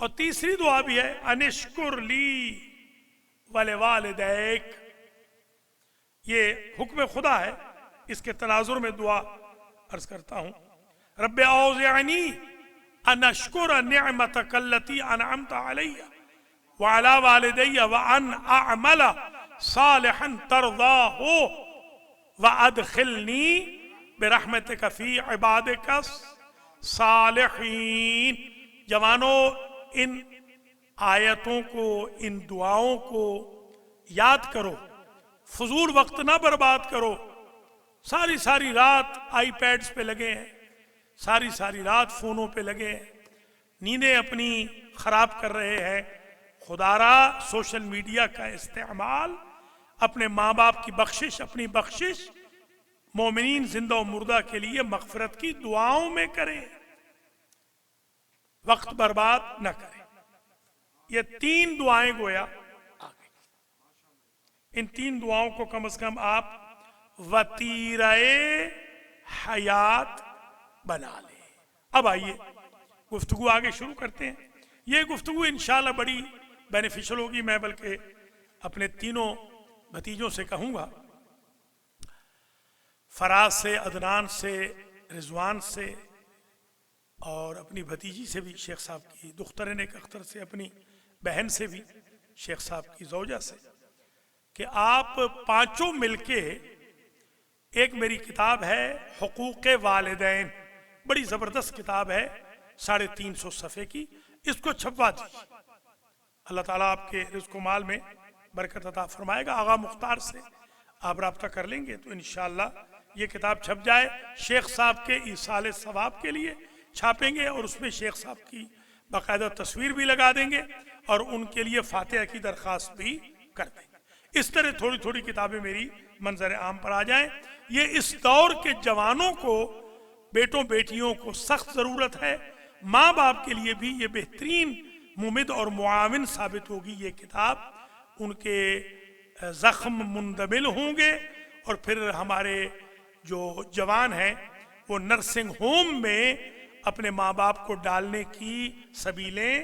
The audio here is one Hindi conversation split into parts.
और तीसरी दुआ भी है अनिश्कुर ली वले वालिदैक। ये हुक्म खुदा है, इसके तनाजुर में दुआ अर्ज करता हूं। रब्बे औज़िअनी अन अश्कुर निअमतक अल्लती अनअमत अलैया व अला वालिदैया व अन अअमल सालिहन तर्ज़ाहु व अदखिलनी बिरहमतिक फी इबादिक सालिहीन। जवानों, इन आयतों को, इन दुआओं को याद करो, फजूल वक्त ना बर्बाद करो। सारी सारी रात आईपैड्स पे लगे हैं, सारी सारी रात फोनों पे लगे हैं, नींदें अपनी खराब कर रहे हैं। खुदारा सोशल मीडिया का इस्तेमाल अपने माँ बाप की बख्शिश, अपनी बख्शिश मोमिनीन जिंदा और मुर्दा के लिए मगफिरत की दुआओं में करें, वक्त बर्बाद न करें। ये तीन दुआएं गोया आ गई। इन तीन दुआओं को कम से कम आप वतीरे हयात बना लें। अब आइए गुफ्तगू आगे शुरू करते हैं। ये गुफ्तगू इंशाल्लाह बड़ी बेनिफिशियल होगी। मैं बल्कि अपने तीनों भतीजों से कहूँगा, फराज से, अदनान से, रिजवान से और अपनी भतीजी से भी, शेख साहब की दुख्तर नेक अख्तर से, अपनी बहन से भी, शेख साहब की ज़ौजा से, कि आप पांचों मिलके, एक मेरी किताब है हुकूक़े वालिदैन, बड़ी ज़बरदस्त किताब है, 350 सफ़े की, इसको छपवा दीजिए। अल्लाह ताला आपके रिज़्क़ माल में बरकत अता फरमाएगा। आगा मुख्तार से आप रब्ता कर लेंगे तो इंशाअल्लाह ये किताब छप जाए। शेख साहब के ईसाले सवाब के लिए छापेंगे और उसमें शेख साहब की बाकायदा तस्वीर भी लगा देंगे और उनके लिए फातिहा की दरख्वास्त भी कर देंगे। इस तरह थोड़ी थोड़ी किताबें मेरी मंजर आम पर आ जाएं। ये इस दौर के जवानों को, बेटों बेटियों को सख्त ज़रूरत है। माँ बाप के लिए भी ये बेहतरीन मुमिद और मुआविन साबित होगी। ये किताब उनके ज़ख्म मुंदमिल होंगे और फिर हमारे जो जवान हैं वो नर्सिंग होम में अपने माँ बाप को डालने की सबीलें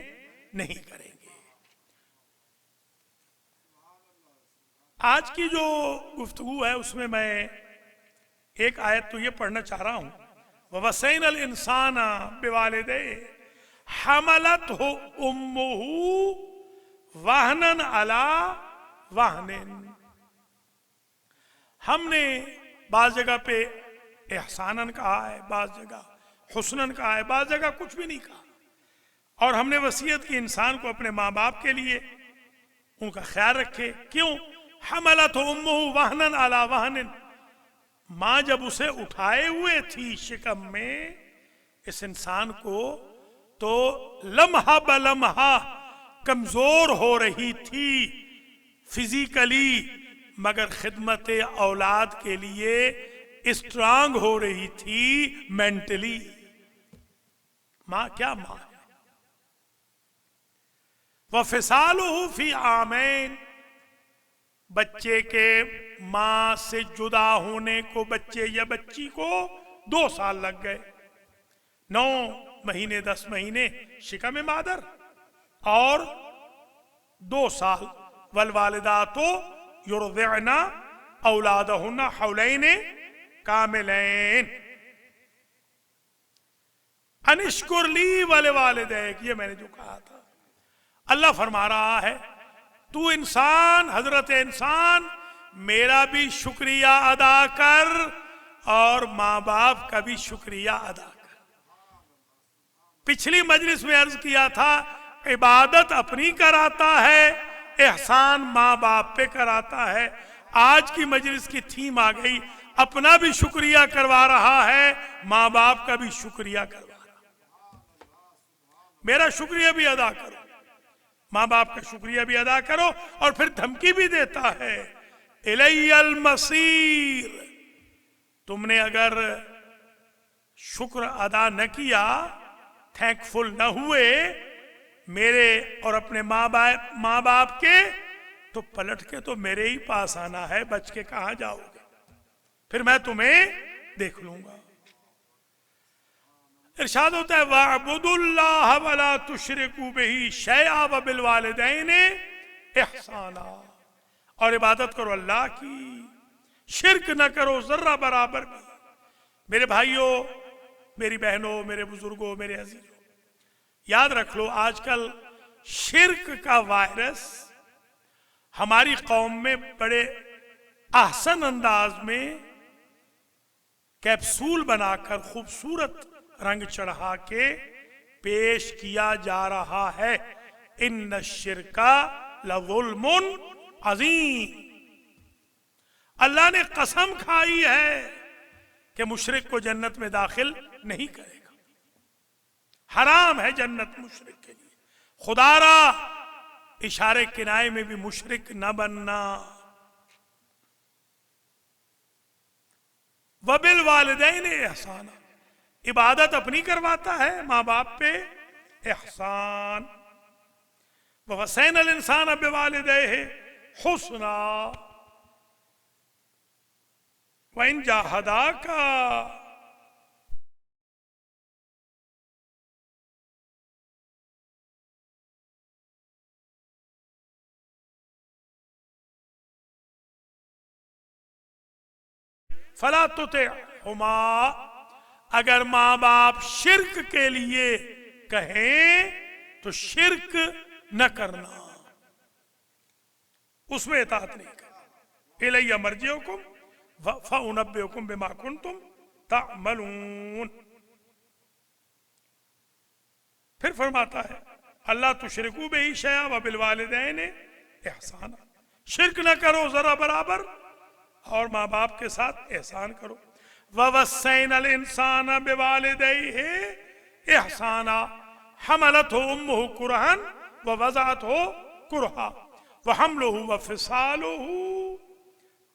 नहीं करेंगे। आज की जो गुफ्तगू है उसमें मैं एक आयत तो ये पढ़ना चाह रहा हूँ, ववसैनल इंसाना बिवालिदे हमलत हो उम्मुहु वहनन अला वहनिन। हमने बाज़ जगह पे एहसानन कहा है, बाज़ जगह हुस्नन कहा है, बाज़ जगह कुछ भी नहीं कहा। और हमने वसीयत की इंसान को अपने माँ बाप के लिए उनका ख्याल रखे। क्यों? हमलत उम्मुहु वहनन अला वहनिन, माँ जब उसे उठाए हुए थी शिकम में इस इंसान को, तो लम्हा बलम्हा कमजोर हो रही थी फिजिकली, मगर खिदमत औलाद के लिए स्ट्रांग हो रही थी मेंटली। माँ क्या माँ है। वह फिसालुहु फी आमैन, बच्चे के माँ से जुदा होने को बच्चे या बच्ची को 2 साल लग गए। 9 महीने 10 महीने शिकम मादर और 2 साल। वल वालिदातो युरदिअना औलादहुन्ना हौलैने कामिलैन अनिश्कुर ली वल वालिदैक। ये मैंने जो कहा था, अल्लाह फरमा रहा है तू इंसान, हजरत इंसान, मेरा भी शुक्रिया अदा कर और माँ बाप का भी शुक्रिया अदा कर। पिछली मजलिस में अर्ज किया था इबादत अपनी कराता है, एहसान माँ बाप पे कराता है। आज की मजलिस की थीम आ गई, अपना भी शुक्रिया करवा रहा है, माँ बाप का भी शुक्रिया करवा रहा। मेरा शुक्रिया भी अदा करो, माँ बाप का शुक्रिया भी अदा करो। और फिर धमकी भी देता है इलैयल मसीर, तुमने अगर शुक्र अदा न किया, थैंकफुल न हुए मेरे और अपने माँ बाप के, तो पलट के तो मेरे ही पास आना है, बच के कहां जाओगे, फिर मैं तुम्हें देख लूंगा। इरशाद होता है वअबुदुल्लाह वला तुशरिकू बिही शैआ व बिल वालिदैनि इहसाना, और इबादत करो अल्लाह की, शिरक न करो जर्रा बराबर भी। मेरे भाइयों, मेरी बहनों, मेरे बुजुर्गों, मेरे अजीजों, याद रख लो आजकल शिरक का वायरस हमारी कौम में बड़े आसान अंदाज में कैप्सूल बनाकर खूबसूरत रंग चढ़ा के पेश किया जा रहा है। इन्न शिरका लज़ुल्मुन अज़ीम, अल्लाह ने कसम खाई है कि मुशरिक को जन्नत में दाखिल नहीं करेगा, हराम है जन्नत मुशरिक के लिए। खुदारा इशारे किनाए में भी मुशरिक न बनना। वबिल वालिदैनि एहसाना, इबादत अपनी करवाता है माँ बाप पे एहसान। ववसैनल इंसान बिवालिदैहि हुस्ना वइन जाहदाका फला तुतिअहुमा, अगर माँ बाप शिर्क के लिए कहें तो शिर्क न करना, उसमें इताअत नहीं करना। इलैया मर्जिउकुम फउनब्बिउकुम बिमा कुंतुम तअमलून। फिर फरमाता है अल्लाह तुशरिकू बिही शैआ व बिल वालिदैनि इहसाना, शिर्क न करो जरा बराबर और माँ बाप के साथ एहसान करो। ववस्सैनल इंसान बिवालिदैहि इहसाना हमलतहु उम्मुहु कुरहन व वज़अतहु कुरहा व हमलुहु व फिसालुहु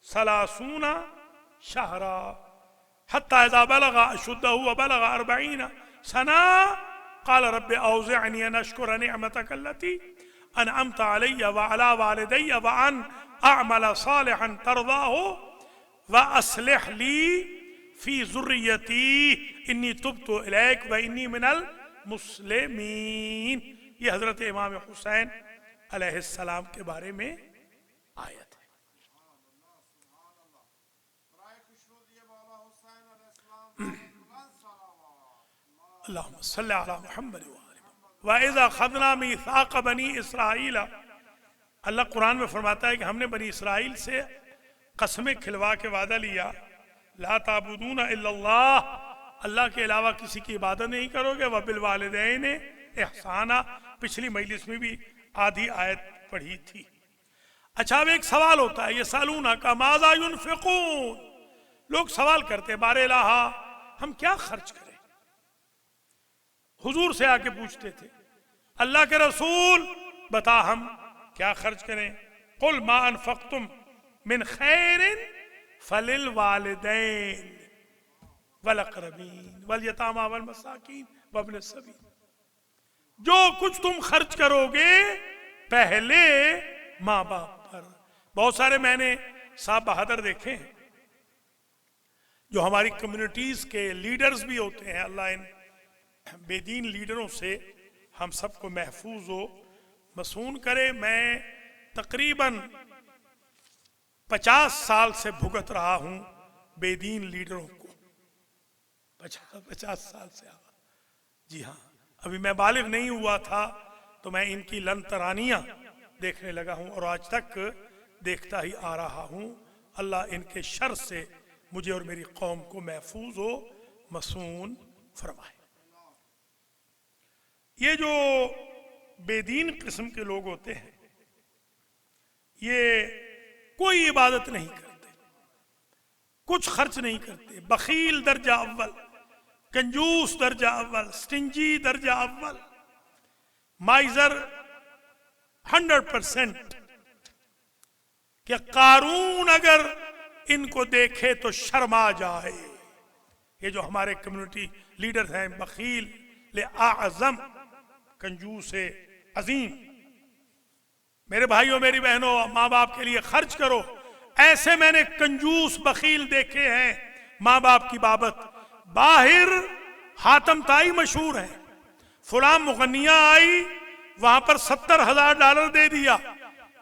सलासूना शहरा हत्ता इज़ा बलगा अशुद्धहु व बलगा 40 सना क़ाल रब्बि औज़िअनी अन अश्कुरा निअमतक अल्लती अनअमत अलैया व अला वालिदैया व अन अअमल सालिहन तर्ज़ाहु व अस्लिह ली फी ज़ुर्रियती इन्नी तुब्तु इलैक व इन्नी मिनल मुस्लिमीन। ये हजरत इमाम हुसैन अलैहिस्सलाम के बारे में आयत है। अल्लाहुम्मा सल्ली अला मुहम्मद व इज़ा अख़ज़ना मीसाक़ बनी इसराईल, अल्लाह कुरान में फरमाता है कि हमने बनी इसराइल से कसमें खिलवा के वादा लिया, ला ताबुदूना इल्लल्लाह, अल्लाह के अलावा किसी की इबादत नहीं करोगे, व बिल वालिदैनि इहसाना, पिछली मजलिस में भी आधी आयत पढ़ी थी। अच्छा, अब एक सवाल होता है, ये सालूना का माज़ा युनफ़िक़ून, लोग सवाल करते बारे लाहा, हम क्या खर्च करें। हुजूर से आके पूछते थे अल्लाह के रसूल बता हम क्या खर्च करें। कुल मा अनफ़क़्तुम मिन खैरिन फलिल वालिदैन वल अक़रबीन वल यतामा वल मसाकीन वब्न सबील, जो कुछ तुम खर्च करोगे पहले माँ बाप पर। बहुत सारे मैंने साहब बहादुर देखे हैं जो हमारी कम्युनिटीज के लीडर्स भी होते हैं। अल्लाह इन बेदीन लीडरों से हम सबको महफूज हो मसून करे। मैं तकरीबन 50 साल से भुगत रहा हूं बेदीन लीडरों को, 50 साल से। जी हाँ, अभी मैं बालिग नहीं हुआ था तो मैं इनकी लंतरानियां देखने लगा हूं और आज तक देखता ही आ रहा हूं। अल्लाह इनके शर से मुझे और मेरी कौम को महफूज हो मसून फरमाए। ये जो बेदीन किस्म के लोग होते हैं ये कोई इबादत नहीं करते, कुछ खर्च नहीं करते, बखील दर्जा अव्वल, कंजूस दर्जा अव्वल, स्टिंजी दर्जा अव्वल, माइजर 100%। कि कारून अगर इनको देखे तो शर्मा जाए। ये जो हमारे कम्युनिटी लीडर हैं, बखील ले आज़म, कंजूस अजीम। मेरे भाइयों मेरी बहनों, माँ बाप के लिए खर्च करो। ऐसे मैंने कंजूस बखील देखे हैं माँ बाप की बाबत। बाहिर हातम ताई मशहूर है, फुलां मुगन्निया आई, वहां पर $70,000 दे दिया।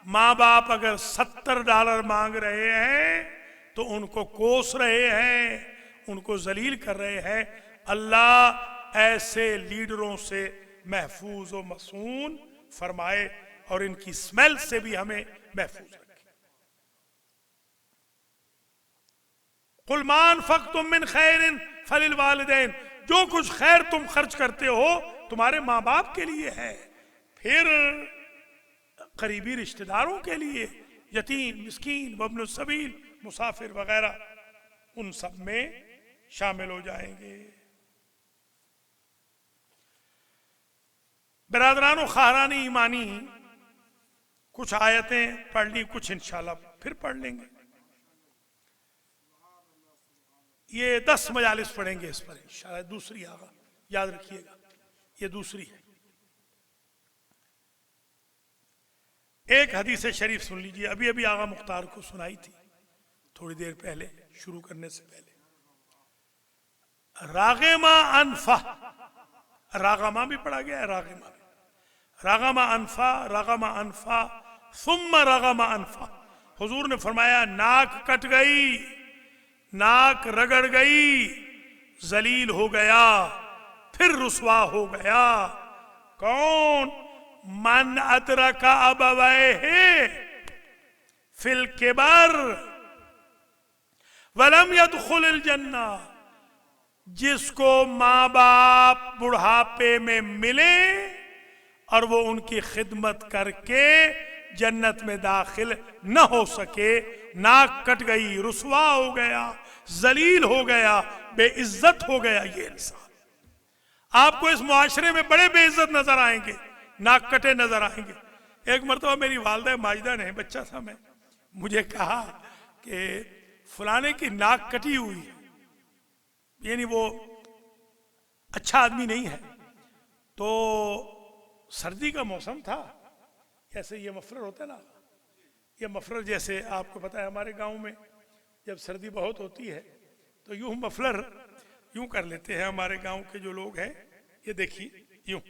माँ बाप अगर $70 मांग रहे हैं तो उनको कोस रहे हैं, उनको जलील कर रहे हैं। अल्लाह ऐसे लीडरों से महफूज व मसून फरमाए और इनकी स्मेल से भी हमें महफूज रखे। कुल मा अनफक़्तुम मिन खैरिन फलिल वालिदैन, जो कुछ खैर तुम खर्च करते हो तुम्हारे माँ बाप के लिए है, फिर करीबी रिश्तेदारों के लिए, यतीम, मिस्कीन, वब्न सबील, मुसाफिर वगैरह, उन सब में शामिल हो जाएंगे। बिरादरानो खारानी ईमानी, कुछ आयतें पढ़ ली, कुछ इंशाल्लाह फिर पढ़ लेंगे। ये 10 मजालिस पढ़ेंगे इस पर इंशाल्लाह, दूसरी आगा याद रखिएगा, ये दूसरी है। एक हदीस शरीफ सुन लीजिए, अभी अभी आगा मुख्तार को सुनाई थी थोड़ी देर पहले, शुरू करने से पहले। रागिमा अनफा, रागमा भी पढ़ा गया है, रागिमा भी, रागमा अनफा, रागमा अनफा, सुम्मा रागमा अनफा। हुजूर ने फरमाया नाक कट गई, नाक रगड़ गई, जलील हो गया, फिर रुसवा हो गया। कौन? मन अदरका अबवैहि फिल किबर वलम यदखुलिल जन्ना, जिसको माँ बाप बुढ़ापे में मिले और वो उनकी खिदमत करके जन्नत में दाखिल न हो सके, नाक कट गई, रुसवा हो गया, जलील हो गया, बेइज्जत हो गया ये इंसान। आपको इस मुआशरे में बड़े बेइज्जत नजर आएंगे, नाक कटे नजर आएंगे। एक मरतबा मेरी वालदा माजिदा ने, बच्चा था मैं, मुझे कहा कि फलाने की नाक कटी हुई है, यानी वो अच्छा आदमी नहीं है। तो सर्दी का मौसम था, ऐसे ये मफलर होता है ना, ये मफलर जैसे आपको पता है हमारे गांव में जब सर्दी बहुत होती है तो यूं मफलर यूं कर लेते हैं हमारे गांव के जो लोग हैं, ये देखिए यूं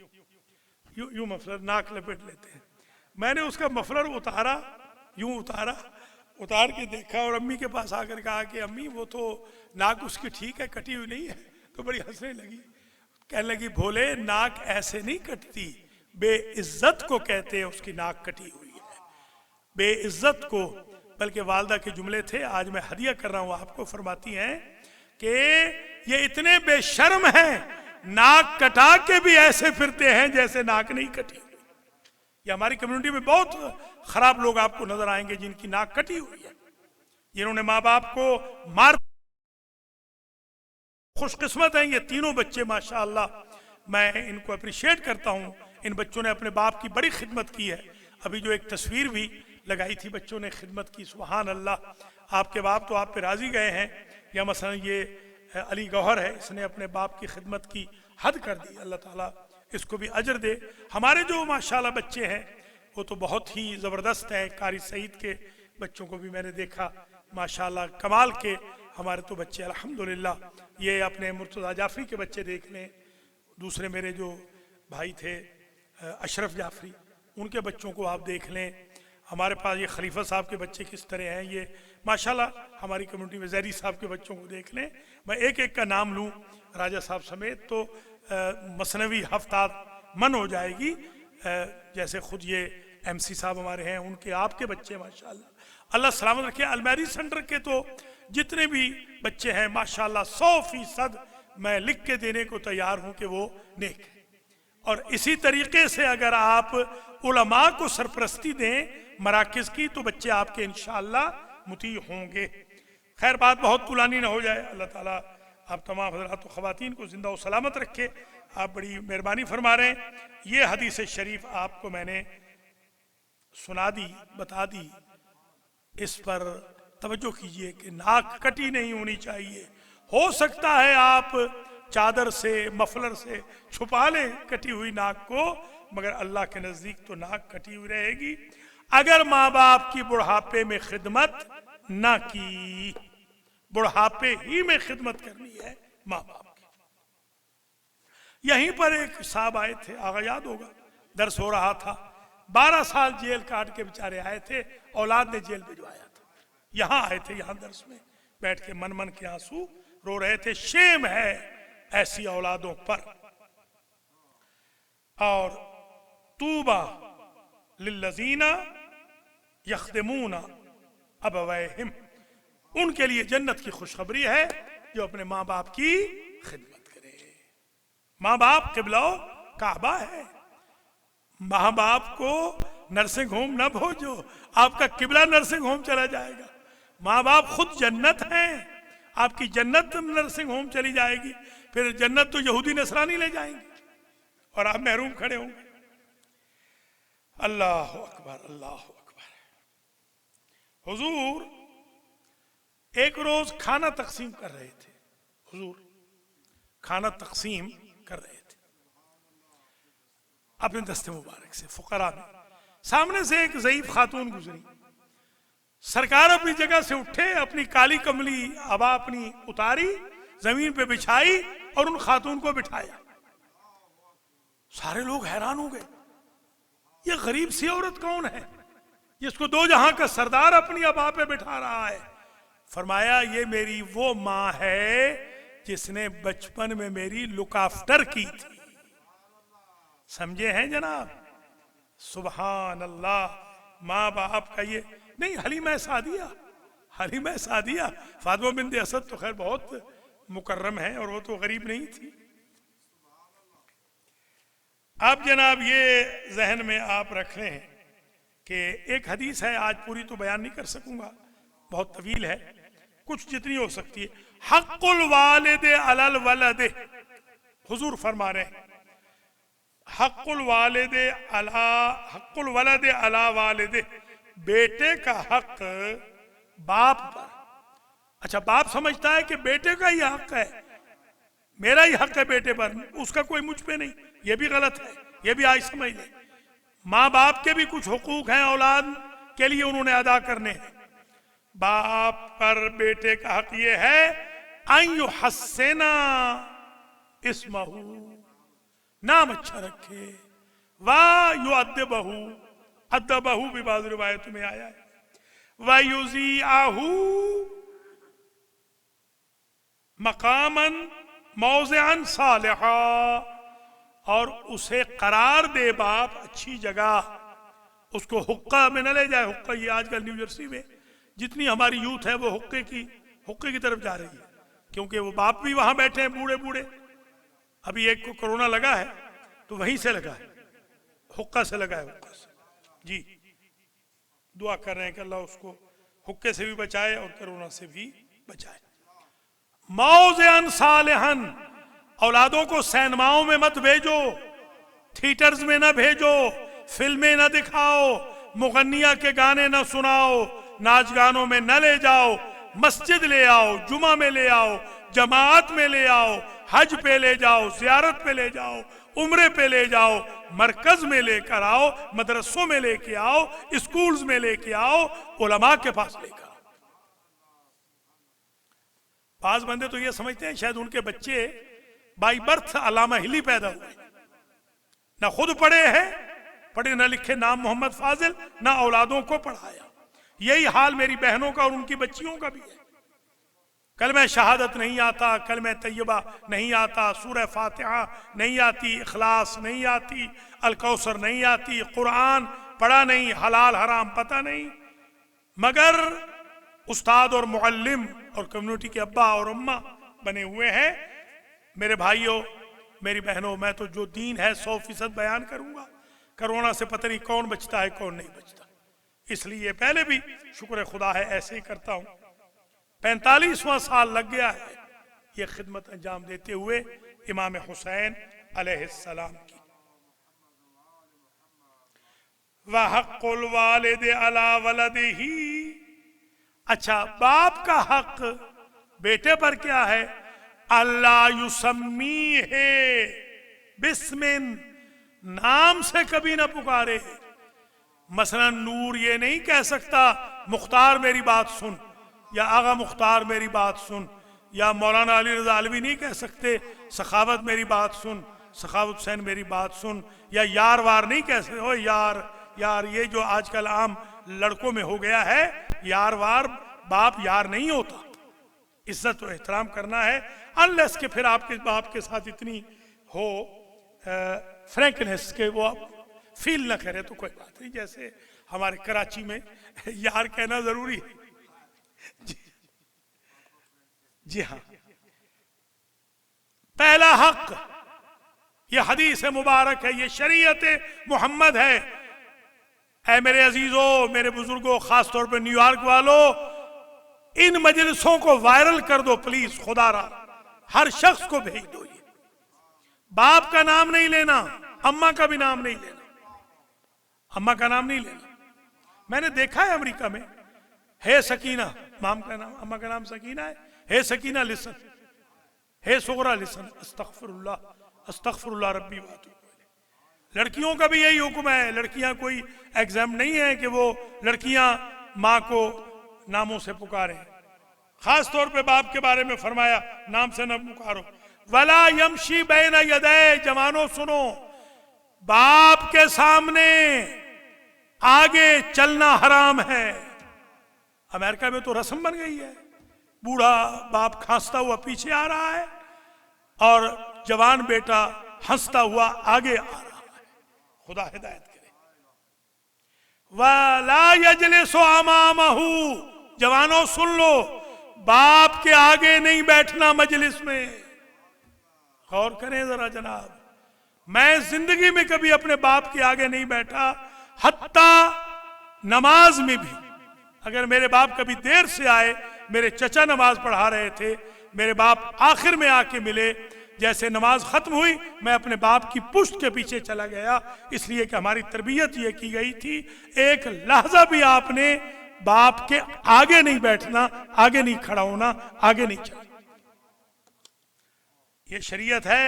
यूं यूं मफलर नाक लपेट लेते हैं। मैंने उसका मफलर उतारा, यूं उतारा, उतार के देखा और अम्मी के पास आकर कहा कि अम्मी वो तो नाक उसकी ठीक है, कटी हुई नहीं है। तो बड़ी हंसने लगी, कहने लगी भोले नाक ऐसे नहीं कटती, बेइज्जत को कहते हैं उसकी नाक कटी हुई है, बेइज्जत को। बल्कि वालदा के जुमले थे, आज मैं हदिया कर रहा हूं आपको। फरमाती हैं कि ये इतने बेशर्म हैं, नाक कटा के भी ऐसे फिरते हैं जैसे नाक नहीं कटी। ये हमारी कम्युनिटी में बहुत खराब लोग आपको नजर आएंगे जिनकी नाक कटी हुई है, जिन्होंने माँ बाप को मार। खुशकिस्मत हैं ये तीनों बच्चे माशाअल्लाह, मैं इनको अप्रिशिएट करता हूँ। इन बच्चों ने अपने बाप की बड़ी खिदमत की है। अभी जो एक तस्वीर भी लगाई थी बच्चों ने खिदमत की, सुभान अल्लाह। आपके बाप तो आप पे राजी गए हैं। या मसलन ये अली गौहर है, इसने अपने बाप की खिदमत की हद कर दी, अल्लाह ताला इसको भी अजर दे। हमारे जो माशाल्लाह बच्चे हैं वो तो बहुत ही ज़बरदस्त हैं। कारी सईद के बच्चों को भी मैंने देखा, माशाल्लाह कमाल के हमारे तो बच्चे अल्हम्दुलिल्लाह। ये अपने मुर्तज़ा जाफरी के बच्चे देख लें, दूसरे मेरे जो भाई थे अशरफ जाफरी, उनके बच्चों को आप देख लें। हमारे पास ये खलीफा साहब के बच्चे किस तरह हैं, ये माशाल्लाह हमारी कम्युनिटी में जहरी साहब के बच्चों को देख लें। मैं एक एक का नाम लूँ राजा साहब समेत तो मसनवी हफ्तात मन हो जाएगी। जैसे खुद ये MC साहब हमारे हैं, उनके आपके बच्चे माशाल्लाह अल्लाह सलामत रखे। अलमैरी सेंटर के तो जितने भी बच्चे हैं माशाल्लाह 100% मैं लिख के देने को तैयार हूँ कि वो नेक है। और इसी तरीके से अगर आप उलमा को सरपरस्ती दें मराकिज की तो बच्चे आपके इंशाअल्लाह मुती होंगे। खैर बात बहुत पुरानी ना हो जाए, अल्लाह ताला आप तमाम हज़रात ख़वातीन को जिंदा और सलामत रखे। आप बड़ी मेहरबानी फरमा रहे हैं। ये हदीस शरीफ आपको मैंने सुना दी, बता दी, इस पर तवज्जो कीजिए कि नाक कटी नहीं होनी चाहिए। हो सकता है आप चादर से मफलर से छुपा लें कटी हुई नाक को, मगर अल्लाह के नज़दीक तो नाक कटी हुई रहेगी अगर माँ बाप की बुढ़ापे में खिदमत ना की। बुढ़ापे ही में खिदमत करनी है माँ बाप की। यहीं पर एक साहब आए थे, आगा याद होगा, दर्स हो रहा था, 12 साल जेल काट के बेचारे आए थे, औलाद ने जेल भिजवाया था, यहां आए थे, यहां दर्स में बैठ के मन मन के आंसू रो रहे थे। शेम है ऐसी औलादों पर। और तूबा लिल्लज़ीना यख़दिमूना अबवैहिम, उनके लिए जन्नत की खुशखबरी है जो अपने माँ बाप की खिदमत करे। माँ बाप क़िबला काबा है, माँ बाप को नर्सिंग होम न भेजो, आपका किबला नर्सिंग होम चला जाएगा। माँ बाप खुद जन्नत हैं, आपकी जन्नत नर्सिंग होम चली जाएगी, फिर जन्नत तो यहूदी नसरानी ले जाएंगे और आप महरूम खड़े होंगे। अल्लाह अकबर, अल्लाह अकबर। हुजूर एक रोज खाना तकसीम कर रहे थे, हुजूर खाना तकसीम कर रहे थे अपने दस्ते मुबारक से फुकरा में। सामने से एक ज़ईफ खातून गुजरी, सरकार अपनी जगह से उठे, अपनी काली कमली हवा अपनी उतारी, जमीन पे बिछाई और उन खातून को बिठाया। सारे लोग हैरान हो गए, ये गरीब सी औरत कौन है जिसको दो जहां का सरदार अपनी अबा पे बिठा रहा है। फरमाया ये मेरी वो माँ है जिसने बचपन में मेरी लुक आफ्टर की थी। समझे हैं जनाब? सुभान अल्लाह। माँ बाप का ये नहीं, हलीमा सादिया, हलीमा सादिया, फातिमा बिन्त असद तो खैर बहुत मुकर्रम है और वो तो गरीब नहीं थी। अब जनाब ये जहन में आप रख लें कि एक हदीस है, आज पूरी तो बयान नहीं कर सकूंगा, बहुत तवील है, कुछ जितनी हो सकती है। हक़्क़ुल वालिद अलल वलद, हुजूर फरमा रहे हैं हक़्क़ुल वालिद अला हक़्क़ुल वलद अला वालिद, बेटे का हक बाप पर। अच्छा, बाप समझता है कि बेटे का ही हक है, मेरा ही हक है बेटे पर, उसका कोई मुझ पे नहीं, ये भी गलत है, ये भी आज समझ लें। माँ बाप के भी कुछ हुकूक हैं औलाद के लिए, उन्होंने अदा करने हैं। बाप पर बेटे का हक ये है अन युहस्सिना इस्महू, नाम अच्छा रखे, वा युअद्दिबहू, अद्दबहू भी बाज़ रिवायत में आया है, वा युज़ीअहू मकामन मौज़िअन सालिहा, और उसे करार दे बाप अच्छी जगह, उसको हुक्का में न ले जाए। हुक्का ये आजकल न्यू जर्सी में जितनी हमारी यूथ है वो हुक्के की तरफ जा रही है, क्योंकि वो बाप भी वहां बैठे हैं बूढ़े बूढ़े। अभी एक को कोरोना लगा है तो वहीं से लगा है, हुक्का से लगा है, हुक्का से। जी दुआ कर रहे हैं कि अल्लाह उसको हुक्के से भी बचाए और कोरोना से भी बचाए। मौज़िअन सालिहन, औलादों को सिनेमाओं में मत भेजो, थिएटर्स में न भेजो, फिल्में न दिखाओ, मुगन्निया के गाने न सुनाओ, नाच गानों में न ले जाओ, मस्जिद ले आओ, जुमा में ले आओ, जमात में ले आओ, हज पे ले जाओ, ज़ियारत पे ले जाओ, उम्रे पे ले जाओ, मरकज में लेकर आओ, मदरसों में लेके आओ, स्कूल्स में लेके आओ, उलमा के पास लेकर आओ। बाज बंदे तो ये समझते हैं शायद उनके बच्चे बाई बर्थ अल्लामा हिली पैदा हुए, ना खुद पढ़े हैं, पढ़े न लिखे, नाम मोहम्मद फाजिल, ना औलादों को पढ़ाया। यही हाल मेरी बहनों का और उनकी बच्चियों का भी है। कलमे शहादत नहीं आता, कलमे तैयबा नहीं आता, सूरह फातिहा नहीं आती, इखलास नहीं आती, अल कौसर नहीं आती, कुरान पढ़ा नहीं, हलाल हराम पता नहीं, मगर उस्ताद और मुअल्लिम और कम्युनिटी के अब्बा और अम्मा बने हुए हैं। मेरे भाइयों, मेरी बहनों, मैं तो जो दीन है 100% बयान करूंगा। कोरोना से पता नहीं कौन बचता है कौन नहीं बचता, इसलिए पहले भी शुक्र खुदा है ऐसे ही करता हूं। 45वां साल लग गया है ये खिदमत अंजाम देते हुए इमाम हुसैन अलैहिस्सलाम की। व हक़्क़ुल वालिद अला वलदिही, अच्छा बाप का हक बेटे पर क्या है? अल्लाह युसम्मी है बिस्मिन, नाम से कभी ना पुकारे। मसलन नूर ये नहीं कह सकता मुख्तार मेरी बात सुन, या आगा मुख्तार मेरी बात सुन, या मौलाना अली रज़ा अलवी नहीं कह सकते सखावत मेरी बात सुन, सखावत हुसैन मेरी बात सुन, या यार वार नहीं कह सकते हो, यार यार ये जो आजकल आम लड़कों में हो गया है, यार वार, बाप यार नहीं होता। इज्जत और एहतराम करना है, अनलेस के फिर आपके बाप के साथ इतनी हो फ्रैंकनेस के वो आप फील ना करे तो कोई बात नहीं। जैसे हमारे कराची में यार कहना जरूरी है। जी हाँ, पहला हक, ये हदीस मुबारक है, ये शरीयत मोहम्मद है। ऐ मेरे अजीजों, मेरे बुजुर्गों, खास तौर पे न्यूयॉर्क वालों, इन मजलिसों को वायरल कर दो प्लीज, खुदारा, हर शख्स को भेज दो। ये बाप का नाम नहीं लेना, अम्मा का भी नाम नहीं लेना, अम्मा का नाम नहीं लेना। मैंने देखा है अमेरिका में, हे सकीना, माम का नाम, अम्मा का नाम सकीना है, हे सकीना लिसन, हे सोगरा लिसन, अस्तगफिरुल्लाह अस्तगफिरुल्लाह रब्बी वातूब। लड़कियों का भी यही हुक्म है, लड़कियां कोई एग्जाम नहीं है कि वो लड़कियां माँ को नामों से पुकारें। खास तौर पे बाप के बारे में फरमाया, नाम से न पुकारो। वला यमशी बैन यदै, जवानों सुनो, बाप के सामने आगे चलना हराम है। अमेरिका में तो रस्म बन गई है, बूढ़ा बाप खांसता हुआ पीछे आ रहा है और जवान बेटा हंसता हुआ आगे आ रहा है। खुदा हिदायत करे। वला यजलिसु अमामहु, जवानों सुन लो, बाप के आगे नहीं बैठना मजलिस में। गौर करें जरा जनाब, मैं जिंदगी में कभी अपने बाप के आगे नहीं बैठा, हत्ता नमाज में भी। अगर मेरे बाप कभी देर से आए, मेरे चचा नमाज पढ़ा रहे थे, मेरे बाप आखिर में आके मिले, जैसे नमाज खत्म हुई मैं अपने बाप की पुश्त के पीछे चला गया, इसलिए कि हमारी तरबियत ये की गई थी, एक लहजा भी आपने बाप के आगे नहीं बैठना, आगे नहीं खड़ा होना, आगे नहीं चलना। ये शरीयत है,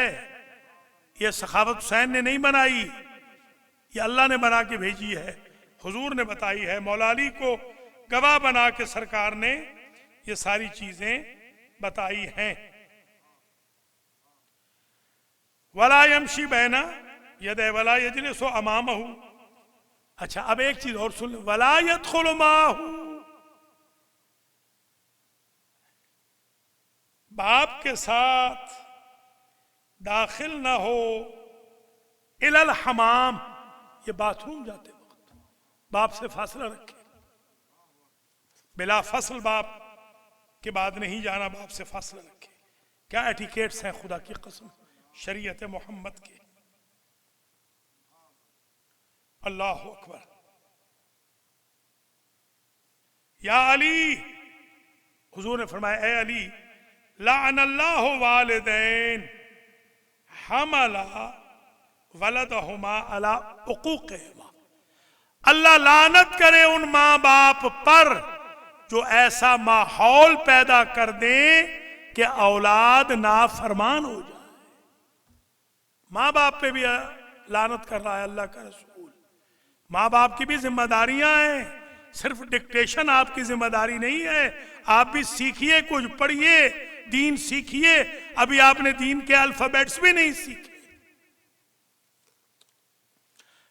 ये सखावत हुसैन ने नहीं बनाई, ये अल्लाह ने बना के भेजी है, हुजूर ने बताई है। मौला अली को गवाह बना के सरकार ने ये सारी चीजें बताई हैं। वला यमशी बैना यदै वला यजलिसु अमामहु। अच्छा, अब एक चीज और सुन, वला यदखुलु माहु, बाप के साथ दाखिल ना हो इलल हमाम, ये बाथरूम जाते वक्त बाप से फासला रखे, बिला फसल बाप के बाद नहीं जाना, बाप से फासला रखे। क्या एटिकेट्स हैं खुदा की कसम शरीयत मोहम्मद के। अल्लाह अकबर। या अली, हुजूर ने फरमाया, ए अली, लाअनल्लाहु वालिदैन हमला वलदहुमा अला उकूक़िहिमा। अल्लाह लानत करे उन माँ बाप पर जो ऐसा माहौल पैदा कर दें कि औलाद नाफरमान हो जाए। माँ बाप पे भी लानत कर रहा है अल्लाह का रसूल। माँ बाप की भी जिम्मेदारियां हैं, सिर्फ डिक्टेशन आपकी जिम्मेदारी नहीं है, आप भी सीखिए, कुछ पढ़िए, दीन सीखिए। अभी आपने दीन के अल्फाबेट्स भी नहीं सीखे।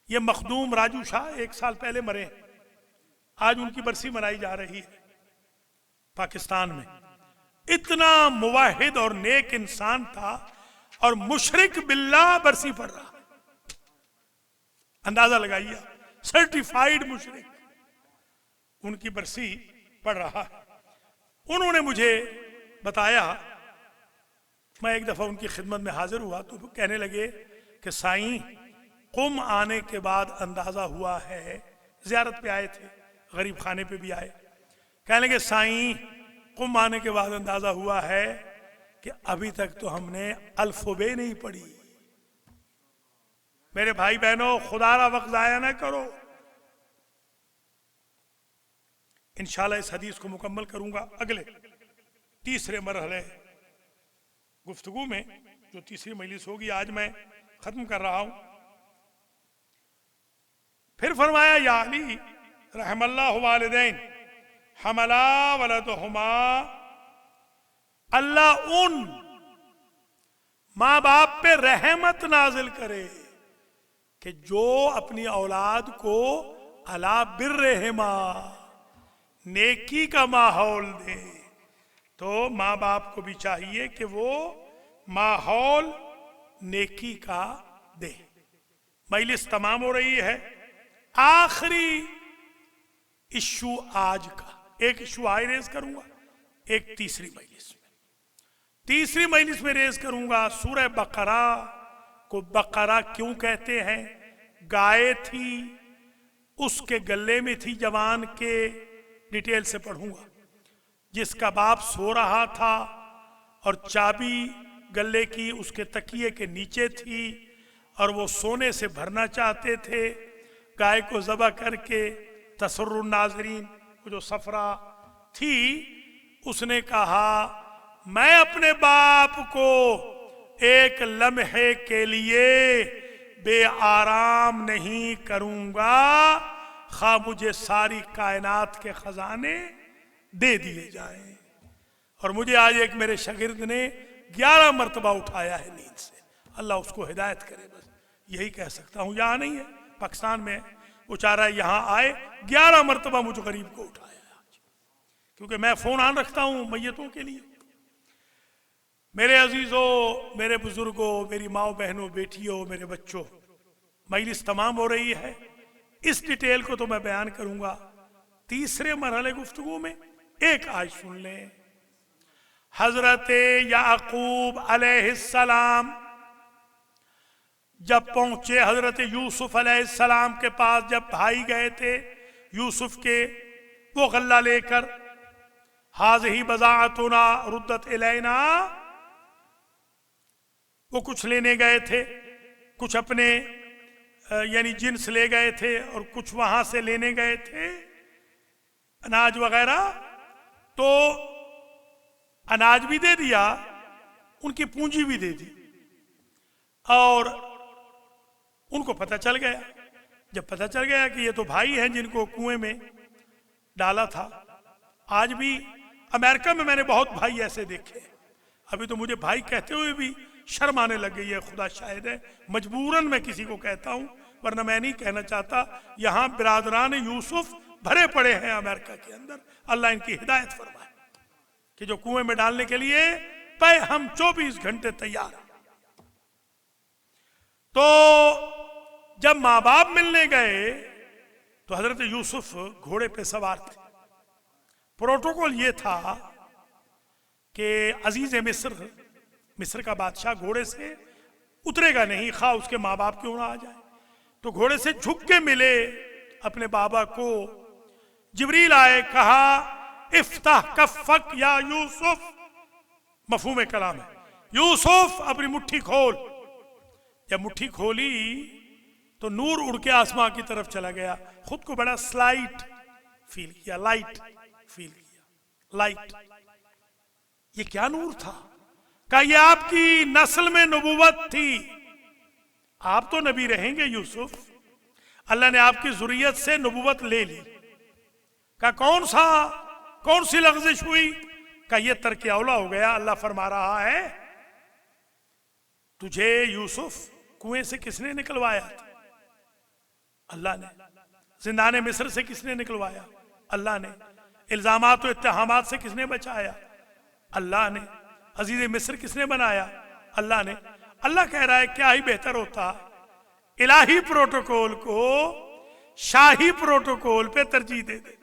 ये मखदूम राजू शाह 1 साल पहले मरे, आज उनकी बरसी मनाई जा रही है पाकिस्तान में। इतना मुवाहिद और नेक इंसान था और मुशरिक बिल्लाह बरसी पढ़ रहा है, अंदाजा लगाइए, सर्टिफाइड मुशरिक उनकी बरसी पढ़ रहा है। उन्होंने मुझे बताया, मैं एक दफा उनकी खिदमत में हाजिर हुआ तो कहने लगे कि साईं, कुम आने के बाद अंदाजा हुआ है, जियारत पे आए थे, गरीब खाने पे भी आए, कहने लगे साईं, कुम आने के बाद अंदाजा हुआ है कि अभी तक तो हमने अल्फबे नहीं पढ़ी। मेरे भाई बहनों, खुदारा वक्त जाया ना करो। इंशाल्लाह इस हदीस को मुकम्मल करूंगा अगले तीसरे मरहले गुफ्तगू में, जो तीसरी मजलिस होगी, आज मैं खत्म कर रहा हूं। फिर फरमाया, या अली रहमल्लाहु वालिदैन हमला वलदहुमा, अल्लाह उन मां बाप पे रहमत नाजिल करे कि जो अपनी औलाद को अला बिर्रहिमा, नेकी का माहौल दे। तो माँ बाप को भी चाहिए कि वो माहौल नेकी का दे। मजलिस तमाम हो रही है, आखिरी इश्यू आज का, एक इश्यू आई रेज करूंगा, एक तीसरी मजलिस में रेज करूंगा। सूरह बकरा को बकरा क्यों कहते हैं? गाय थी, उसके गले में थी जवान के, डिटेल से पढ़ूंगा। जिसका बाप सो रहा था और चाबी गले की उसके तकिए के नीचे थी और वो सोने से भरना चाहते थे। गाय को ज़बह करके तसर्रुन नाज़रीन, वो जो सफरा थी, उसने कहा मैं अपने बाप को एक लम्हे के लिए बेआराम नहीं करूंगा, खा मुझे सारी कायनात के खजाने दे दिए जाएं। और मुझे आज एक मेरे शागिर्द ने 11 मरतबा उठाया है नींद से, अल्लाह उसको हिदायत करे, बस यही कह सकता हूं। यहां नहीं है, पाकिस्तान में बेचारा यहां आए 11 मरतबा मुझ गरीब को उठाया आज, क्योंकि मैं फोन ऑन रखता हूं मैयतों के लिए। मेरे अजीजों, मेरे बुजुर्गों, मेरी माओ बहनों, बेटियों, मेरे बच्चों, मजलिस तमाम हो रही है। इस डिटेल को तो मैं बयान करूंगा तीसरे मरहले गुफ्तगू में। एक आज सुन लें, हजरत याकूब अलैहिस्सलाम जब पहुंचे हजरत यूसुफ अलैहिस्सलाम के पास, जब भाई गए थे यूसुफ के वो गल्ला लेकर, हाज़िही बज़ाअतुना रुद्दत इलैना, वो कुछ लेने गए थे, कुछ अपने यानी जिन्स ले गए थे और कुछ वहां से लेने गए थे अनाज वगैरह। तो अनाज भी दे दिया, उनकी पूंजी भी दे दी, और उनको पता चल गया। जब पता चल गया कि ये तो भाई हैं जिनको कुएं में डाला था। आज भी अमेरिका में मैंने बहुत भाई ऐसे देखे, अभी तो मुझे भाई कहते हुए भी शर्म आने लग गई है, खुदा शाहिद है, मजबूरन मैं किसी को कहता हूं, वरना मैं नहीं कहना चाहता। यहां बिरादरान यूसुफ भरे पड़े हैं अमेरिका के अंदर, अल्लाह इनकी हिदायत फरमाए कि जो कुएं में डालने के लिए पे हम 24 घंटे तैयार हैं। तो जब माँ बाप मिलने गए तो हजरत यूसुफ घोड़े पे सवार थे। प्रोटोकॉल ये था कि अजीज मिस्र का बादशाह घोड़े से उतरेगा नहीं, खा उसके माँ बाप क्यों ना आ जाए। तो घोड़े से झुक के मिले अपने बाबा को। जिब्रील आए, कहा इफ्ताह कफ़क या यूसुफ, मफ़हूम कलाम है, यूसुफ अपनी मुट्ठी खोल। जब मुट्ठी खोली तो नूर उड़ के आसमां की तरफ चला गया। खुद को बड़ा स्लाइट फील किया, लाइट फील किया, लाइट। ये क्या नूर था? कहा ये आपकी नस्ल में नबूवत थी, आप तो नबी रहेंगे यूसुफ, अल्लाह ने आपकी जुर्रियत से नबूवत ले ली। कहा कौन सी लग़ज़िश हुई? कहा ये तरके औला हो गया। अल्लाह फरमा रहा है तुझे यूसुफ कुएं से किसने निकलवाया था? अल्लाह ने। जिंदाने मिस्र से किसने निकलवाया? अल्लाह ने। इल्जामात और इत्तेहामात से किसने बचाया? अल्लाह ने। अजीज मिस्र किसने बनाया? अल्लाह ने। अल्लाह कह रहा है क्या ही बेहतर होता इलाही प्रोटोकॉल को शाही प्रोटोकॉल पे तरजीह दे देते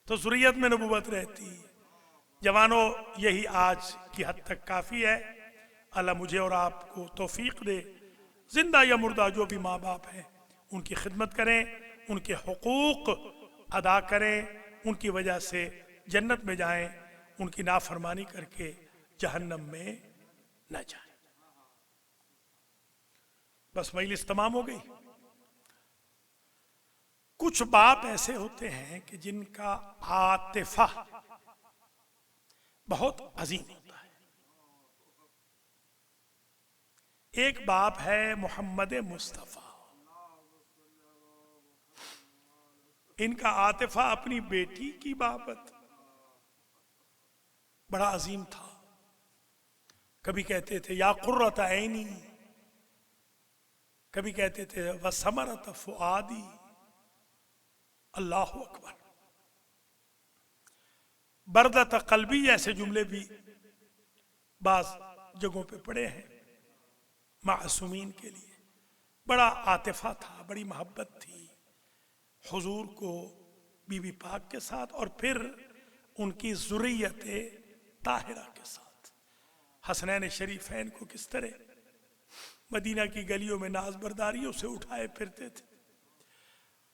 तो ज़ुर्रियत में नबूवत रहती। जवानों, यही आज की हद तक काफ़ी है। अल्लाह मुझे और आपको तौफीक दे, जिंदा या मुर्दा जो भी माँ बाप हैं उनकी खिदमत करें, उनके हुकूक अदा करें, उनकी वजह से जन्नत में जाएं, उनकी नाफरमानी करके जहन्नम में न जाएं। बस मजलिस तमाम हो गई। कुछ बाप ऐसे होते हैं कि जिनका आतिफा बहुत अजीम होता है। एक बाप है मोहम्मद मुस्तफा, इनका आतिफा अपनी बेटी की बाबत बड़ा अजीम था। कभी कहते थे या कुर्रत ऐनी, कभी कहते थे व समरत फुआदी। अल्लाह अकबर। बरदत कल्बी ऐसे जुमले भी बाज जगहों पे पड़े हैं मासूमीन के लिए। बड़ा आतिफा था, बड़ी मोहब्बत थी हुजूर को बीबी पाक के साथ और फिर उनकी ज़ुर्रियत ताहिरा के साथ। हसनैन शरीफैन को किस तरह मदीना की गलियों में नाज बरदारियों से उठाए फिरते थे।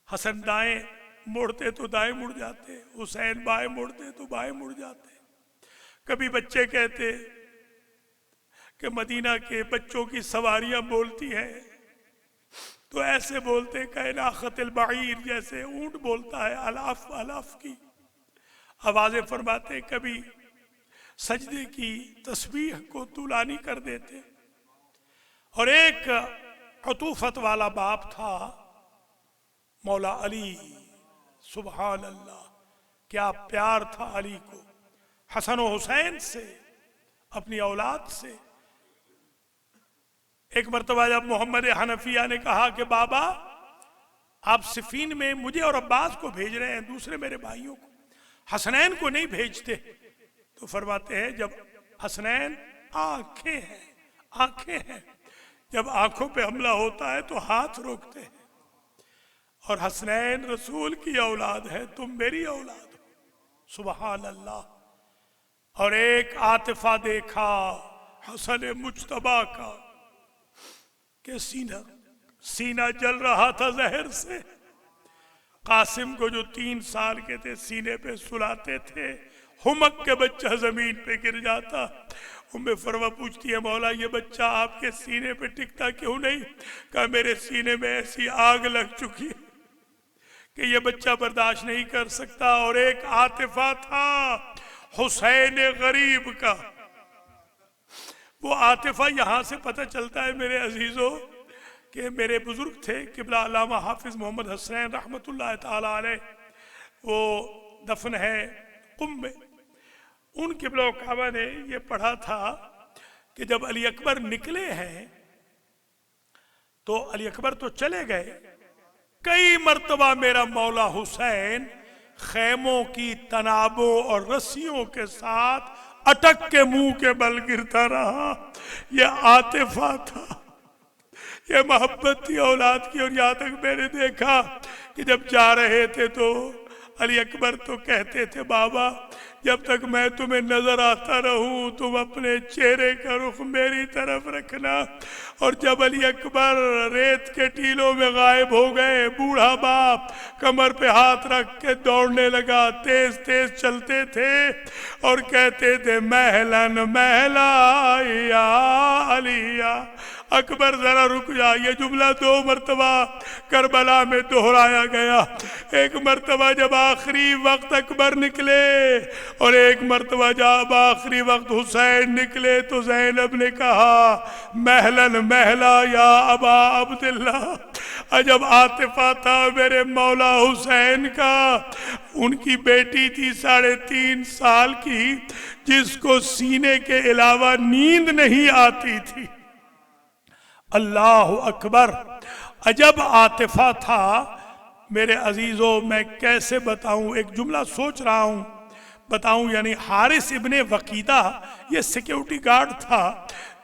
हसन दाएं मुड़ते तो दाएं मुड़ जाते, हुसैन बाएं मुड़ते तो बाएं मुड़ जाते। कभी बच्चे कहते कि मदीना के बच्चों की सवारियां बोलती हैं तो ऐसे बोलते कैनाखतिल बाईर, जैसे ऊंट बोलता है अलाफ अलाफ की आवाजें फरमाते। कभी सजदे की तस्बीह को तुलानी कर देते। और एक अतूफत वाला बाप था मौला अली, सुभान अल्लाह, क्या प्यार था अली को हसन और हुसैन से, अपनी औलाद से। एक मर्तबा जब मोहम्मद हनफिया ने कहा कि बाबा आप सिफीन में मुझे और अब्बास को भेज रहे हैं, दूसरे मेरे भाइयों को, हसनैन को नहीं भेजते, तो फरमाते हैं जब हसनैन आंखें हैं, आंखें हैं, जब आंखों पे हमला होता है तो हाथ रोकते हैं। और हसनैन रसूल की औलाद है, तुम मेरी औलाद हो, सुभान अल्लाह। और एक आतिफा देखा हसन मुज्तबा का कि सीना जल रहा था जहर से। कासिम को जो 3 साल के थे सीने पे सुलाते थे, हुमक के बच्चा जमीन पे गिर जाता। उम्मे फरवा पूछती है मौला ये बच्चा आपके सीने पे टिकता क्यों नहीं? कहा मेरे सीने में ऐसी आग लग चुकी है कि ये बच्चा बर्दाश्त नहीं कर सकता। और एक आतिफा था हुसैन गरीब का। वो आतिफा यहां से पता चलता है मेरे अजीजों कि मेरे बुजुर्ग थे किबला अल्लामा हाफिज मोहम्मद हसनैन रहमतुल्लाह ताला अलैह, वो दफन है कुम में। उन किबला काबा ने ये पढ़ा था कि जब अली अकबर निकले हैं तो अली अकबर तो चले गए, कई मर्तबा मेरा मौला हुसैन खैमों की तनाबों और रस्सियों के साथ अटक के मुंह के बल गिरता रहा। यह आतिफा था, यह मोहब्बत थी औलाद की। और यहाँ तक मैंने देखा कि जब जा रहे थे तो अली अकबर तो कहते थे बाबा जब तक मैं तुम्हें नजर आता रहूं तुम अपने चेहरे का रुख मेरी तरफ रखना। और जब अली अकबर रेत के टीलों में गायब हो गए, बूढ़ा बाप कमर पे हाथ रख के दौड़ने लगा, तेज तेज चलते थे और कहते थे महलन महला या अलिया। अकबर जरा रुक जा। ये जुमला 2 मरतबा करबला में दोहराया गया। एक मरतबा जब आखिरी वक्त अकबर निकले और एक मरतबा जब आखिरी वक्त हुसैन निकले तो ज़ैनब ने कहा महलन महला या अबा अब्दुल्ला। अजब आतिफा था मेरे मौला हुसैन का। उनकी बेटी थी 3.5 साल की जिसको सीने के अलावा नींद नहीं आती थी। अल्लाह अकबर, अजब आतिफा था मेरे अजीजों। मैं कैसे बताऊं, एक जुमला सोच रहा हूं बताऊं। यानी हारिस इब्ने वकीदा ये सिक्योरिटी गार्ड था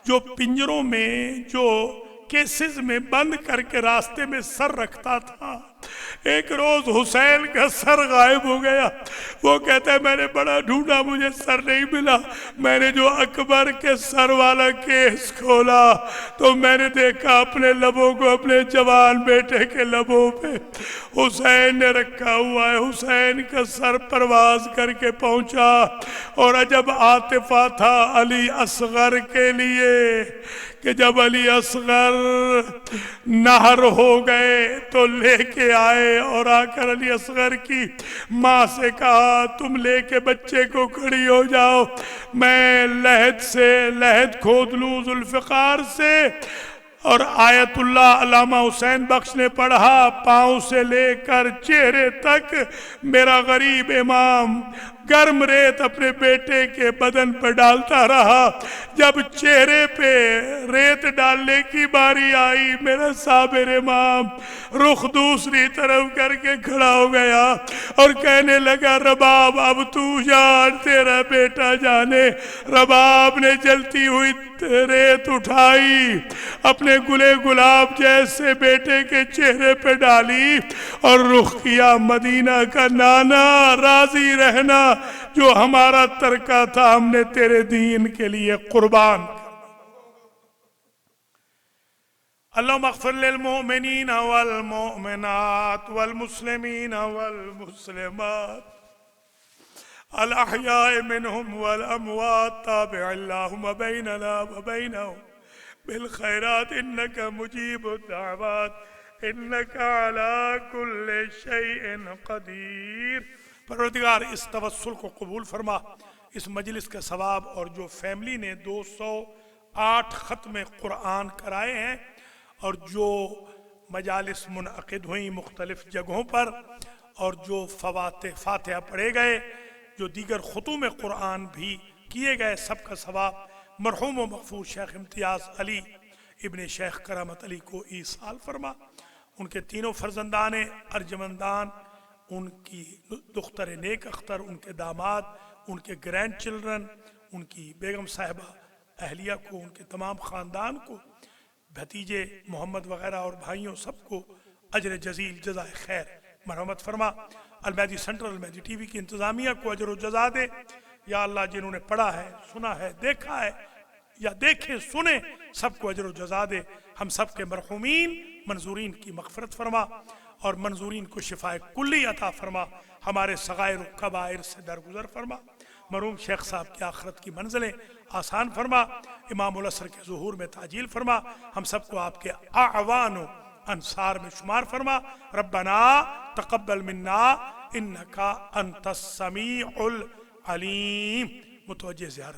जो पिंजरों में जो केसेस में बंद करके रास्ते में सर रखता था। एक रोज हुसैन का सर गायब हो गया। वो कहता है मैंने बड़ा ढूंढा मुझे सर नहीं मिला। मैंने जो अकबर के सर वाला केस खोला तो मैंने देखा अपने लबों को अपने जवान बेटे के लबों पे हुसैन ने रखा हुआ है। हुसैन का सर परवाज करके पहुंचा। और अजब आतिफा था अली असगर के लिए कि जब अली असगर नहर हो गए तो लेके आए और आकर अली असगर की माँ से कहा तुम लेके बच्चे को खड़ी हो जाओ, मैं लहद खोद लूं जुल्फिकार से। और आयतुल्लाह अल्लामा हुसैन बख्श ने पढ़ा पाँव से लेकर चेहरे तक मेरा गरीब इमाम गर्म रेत अपने बेटे के बदन पर डालता रहा। जब चेहरे पे रेत डालने की बारी आई, मेरा साबिर इमाम रुख दूसरी तरफ करके खड़ा हो गया और कहने लगा, रबाब अब तू जान, तेरा बेटा जाने। रबाब ने जलती हुई रेत उठाई, अपने गुले गुलाब जैसे बेटे के चेहरे पे डाली और रुख किया मदीना का। नाना राजी रहना, जो हमारा तरका था हमने तेरे दीन के लिए कुर्बान। अल्लाहुम्मा अग़फ़िर लिल मुमिनीन वल मुमिनात वल मुस्लिमीन वल मुस्लिमात अल अहयाए मिनहुम वल अमवात ताबिअ अल्लाहुम्मा बैनना व बैनहुम बिल खैरात इन्नका मुजीबुद दाअवात इन्नका अला कुल्लि शैइन क़दीर। परवरदिगार इस तवस्सुल को कबूल फरमा, इस मजलिस के सवाब, और जो फैमिली ने 208 ख़त्म कुरान कराए हैं और जो मजालिस मुनअक़िद हुई मुख्तलिफ जगहों पर, और जो फातिहा पढ़े गए, जो दीगर खुतूम कुरान भी किए गए, सबका सवाब मरहूम व मग़फ़ूर शेख इम्तियाज़ अली इब्ने शेख करामत अली को ईसाल फरमा। उनके तीनों फर्जंदान अर्जमंदान, उनकी दुख्तर नेक अख्तर, उनके दामाद, उनके ग्रैंड चिल्ड्रन, उनकी बेगम साहिबा अहलिया को, उनके तमाम ख़ानदान को, भतीजे मोहम्मद वग़ैरह और भाइयों सबको अजर जज़ील जज़ाए खैर मरहमत फरमा। अलमहदी सेंट्रल अलमहदी टीवी की इंतज़ामिया को अजर व जज़ा दे। या अल्लाह, जिन्होंने पढ़ा है, सुना है, देखा है या देखे सुने, सबको अजर व जज़ा दे। हम सब के मरहूमीन मंजूरीन की मग़फ़िरत फरमा और मंजूरीन को शिफाए कुल्ली अता फरमा। हमारे सगायर व कबायर से दरगुजर फरमा। मरहूम शेख साहब की आखिरत की मंजिलें आसान फरमा। इमामुल असर के ज़ुहूर में ताजील फरमा। हम सबको आपके आवान अंसार में शुमार फरमा। रब्बना तक़ब्बल मिन्ना इन्नका अंतस समीउल अलीम। मुतवज्जे ज़ियारत